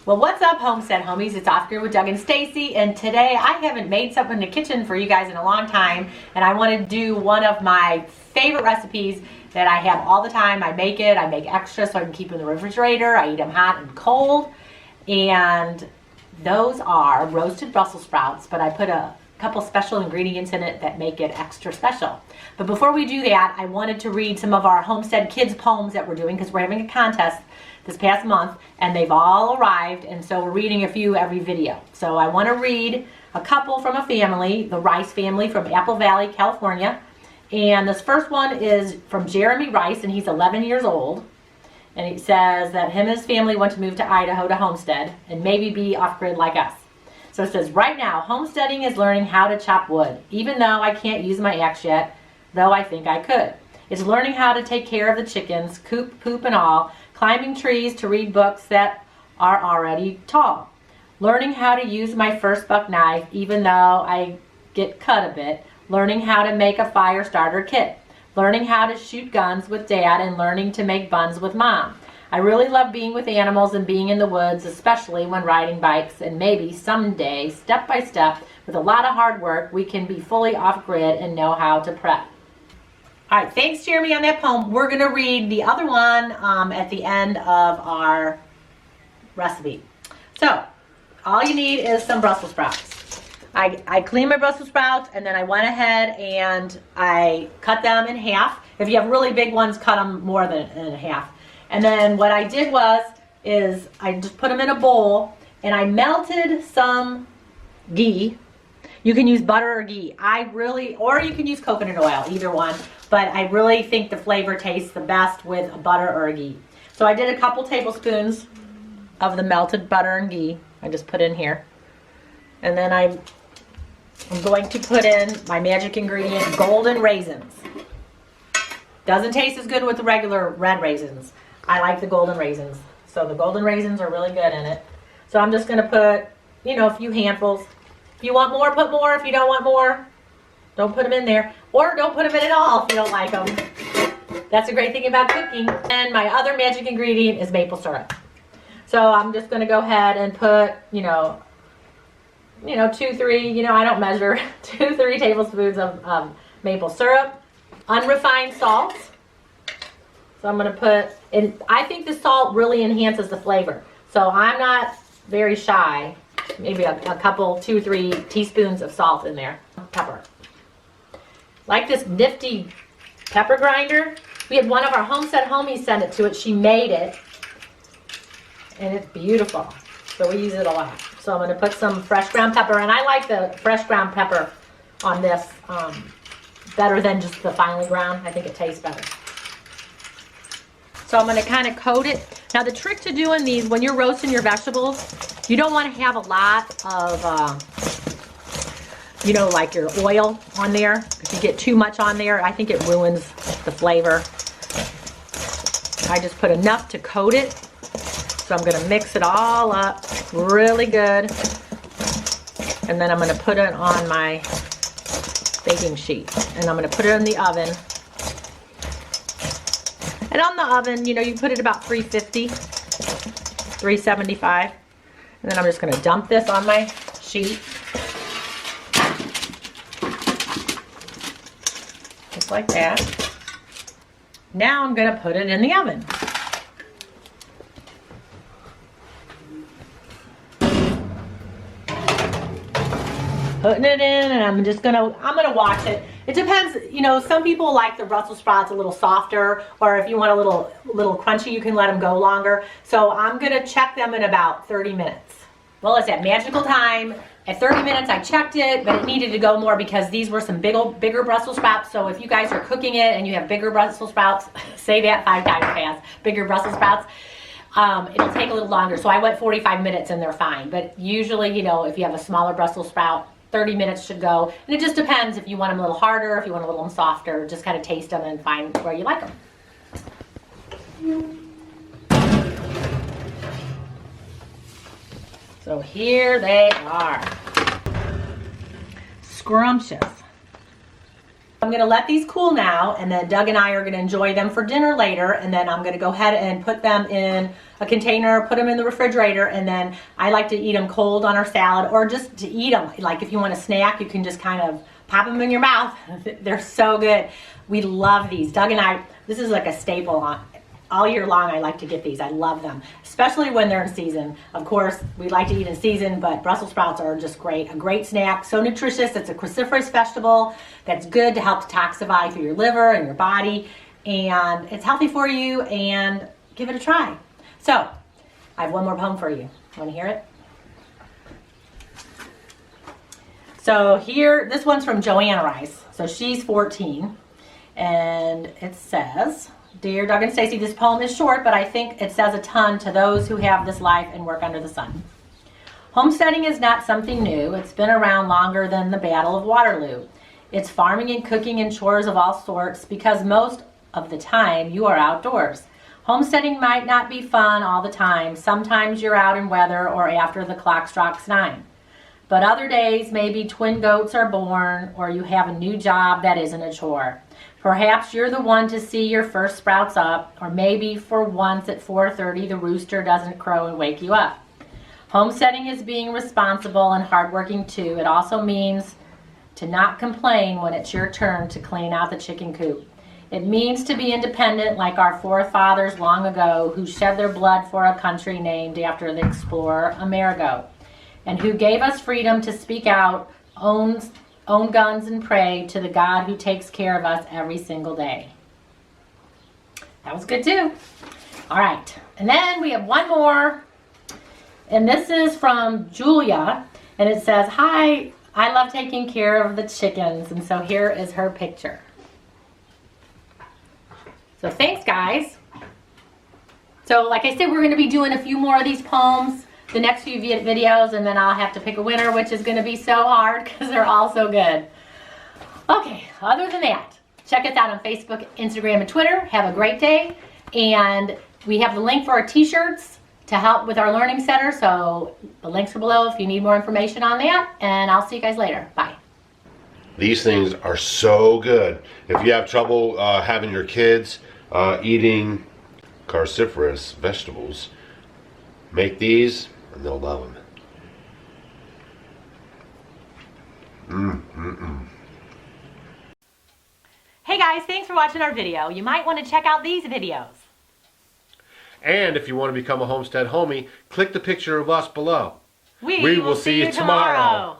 Well, what's up, Homestead homies? It's Off Grid with Doug and Stacy, and today I haven't made something in the kitchen for you guys in a long time, and I want to do one of my favorite recipes that I have all the time. I make extra so I can keep them in the refrigerator. I eat them hot and cold, and those are roasted Brussels sprouts, but I put a couple special ingredients in it that make it extra special. But before we do that, I wanted to read some of our Homestead Kids poems that we're doing because we're having a contest this past month, and they've all arrived, and so we're reading a few every video. So I want to read a couple from a family, the Rice family from Apple Valley, California. And this first one is from Jeremy Rice, and he's 11 years old. And he says that him and his family want to move to Idaho to homestead and maybe be off-grid like us. So it says, right now, homesteading is learning how to chop wood, even though I can't use my axe yet, though I think I could. It's learning how to take care of the chickens, coop, poop, and all, climbing trees to read books that are already tall. Learning how to use my first buck knife, even though I get cut a bit. Learning how to make a fire starter kit. Learning how to shoot guns with Dad, and learning to make buns with Mom. I really love being with animals and being in the woods, especially when riding bikes, and maybe someday, step by step, with a lot of hard work, we can be fully off-grid and know how to prep. All right, thanks, Jeremy, on that poem. We're going to read the other one at the end of our recipe. So, all you need is some Brussels sprouts. I cleaned my Brussels sprouts, and then I went ahead and I cut them in half. If you have really big ones, cut them more than in half. And then what I did is I just put them in a bowl, and I melted some ghee. You can use butter or ghee. Or you can use coconut oil, either one. But I really think the flavor tastes the best with a butter or a ghee. So I did a couple tablespoons of the melted butter and ghee. I just put in here. And then I'm going to put in my magic ingredient, golden raisins. Doesn't taste as good with the regular red raisins. I like the golden raisins. So the golden raisins are really good in it. So I'm just going to put, a few handfuls. If you want more, put more. If you don't want more, don't put them in there. Or don't put them in at all if you don't like them. That's a great thing about cooking. And my other magic ingredient is maple syrup. So I'm just going to go ahead and put, 2, 3, I don't measure, 2, 3 tablespoons of maple syrup. Unrefined salt. So I'm going to put, and I think the salt really enhances the flavor. So I'm not very shy. Maybe a couple, 2, 3 teaspoons of salt in there. Pepper. Like this nifty pepper grinder. We had one of our Homestead homies send it to it. She made it. And it's beautiful. So we use it a lot. So I'm going to put some fresh ground pepper. And I like the fresh ground pepper on this better than just the finely ground. I think it tastes better. So I'm going to kind of coat it. Now the trick to doing these, when you're roasting your vegetables, you don't want to have a lot of, like your oil on there. If you get too much on there, I think it ruins the flavor. I just put enough to coat it. So I'm going to mix it all up really good. And then I'm going to put it on my baking sheet. And I'm going to put it in the oven. And on the oven, you put it about 350, 375. And then I'm just going to dump this on my sheet. Just like that. Now I'm going to put it in the oven. Putting it in, and I'm gonna watch it. It depends, some people like the Brussels sprouts a little softer, or if you want a little crunchy, you can let them go longer. So I'm gonna check them in about 30 minutes. Well, it's that magical time. At 30 minutes, I checked it, but it needed to go more because these were some bigger Brussels sprouts. So if you guys are cooking it and you have bigger Brussels sprouts, say that 5 times fast, bigger Brussels sprouts, it'll take a little longer. So I went 45 minutes and they're fine. But usually, if you have a smaller Brussels sprout, 30 minutes should go. And it just depends if you want them a little harder, if you want a little softer. Just kind of taste them and find where you like them. So here they are. Scrumptious. I'm gonna let these cool now, and then Doug and I are gonna enjoy them for dinner later, and then I'm gonna go ahead and put them in a container, put them in the refrigerator, and then I like to eat them cold on our salad, or just to eat them. Like if you want a snack, you can just kind of pop them in your mouth. They're so good. We love these. Doug and I, this is like a staple all year long. I like to get these. I love them, especially when they're in season. Of course, we like to eat in season, but Brussels sprouts are just great. A great snack, so nutritious. It's a cruciferous vegetable that's good to help detoxify through your liver and your body, and it's healthy for you, and give it a try. So, I have one more poem for you. Want to hear it? So here, this one's from Joanna Rice. So she's 14, and it says, Dear Doug and Stacy, this poem is short, but I think it says a ton to those who have this life and work under the sun. Homesteading is not something new. It's been around longer than the Battle of Waterloo. It's farming and cooking and chores of all sorts, because most of the time you are outdoors. Homesteading might not be fun all the time. Sometimes you're out in weather or after the clock strikes 9. But other days, maybe twin goats are born, or you have a new job that isn't a chore. Perhaps you're the one to see your first sprouts up, or maybe for once at 4:30 the rooster doesn't crow and wake you up. Homesteading is being responsible and hardworking too. It also means to not complain when it's your turn to clean out the chicken coop. It means to be independent like our forefathers long ago, who shed their blood for a country named after the explorer Amerigo, and who gave us freedom to speak out, own guns, and pray to the God who takes care of us every single day. That was good too. All right, and then we have one more, and this is from Julia, and it says, Hi, I love taking care of the chickens, and so here is her picture. So thanks, guys. So like I said, we're going to be doing a few more of these poems the next few videos, and then I'll have to pick a winner, which is going to be so hard because they're all so good. Okay, other than that, check us out on Facebook, Instagram, and Twitter. Have a great day, and we have the link for our t-shirts to help with our learning center, so the links are below if you need more information on that, and I'll see you guys later. Bye. These things are so good. If you have trouble having your kids eating cruciferous vegetables, make these and they'll love them. Hey guys, thanks for watching our video. You might want to check out these videos. And if you want to become a Homestead homie, click the picture of us below. We will see you tomorrow.